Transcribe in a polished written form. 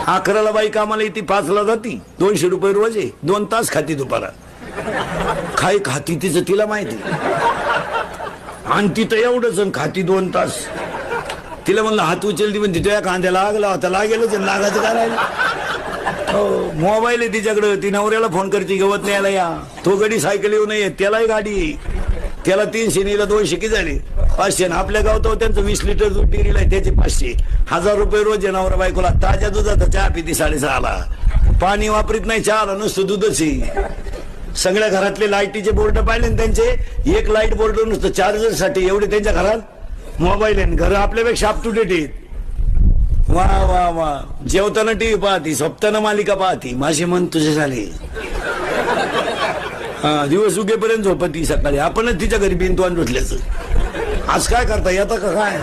11ला बाई कामाला येते, 5ला जाती, 200 रुपये रोज आहे, 2 तास खाती दुपारा. काय खाती तिचं तिला माहिती. आणि तिथं एवढंच खाती 2 तास. तिला म्हणलं हात उचलती पण तिथं कांद्या लागला होता, लागेलच लागायचं काय राहिलं. हो, मोबाईल आहे तिच्याकडं, ती नवऱ्याला फोन करते गवत न्यायला या. तो गडी सायकल येऊ नये, त्यालाही गाडी. त्याला 300 नीला 200 किती झाले, 500. आपल्या गावात त्यांचं 20 लिटर दूध डेअरीला आहे, त्याचे 500. 1000 रुपये रोज आहे नवरा बायकोला. ताज्या दुधाचा चहा पिती 6:30ला. पाणी वापरीत नाही चहाला, नुसतं दूधच आहे. सगळ्या घरातले लाईटीचे बोर्ड पाहिले ना त्यांचे, एक लाईट बोर्ड नुसतं चार्जर साठी. एवढे त्यांच्या घरात मोबाईल आहे. घर आपल्यापेक्षा अप टू डेट आहेत. वा वा वा. जेवताना टीव्ही पाहती, झोपताना मालिका पाहती. माझे मन तुझे झाले. हा, दिवस उगेपर्यंत झोपती सकाळी. आपणच तिच्या घरी बिंदवान धुतल्याचं. आज काय करता येतं का काय.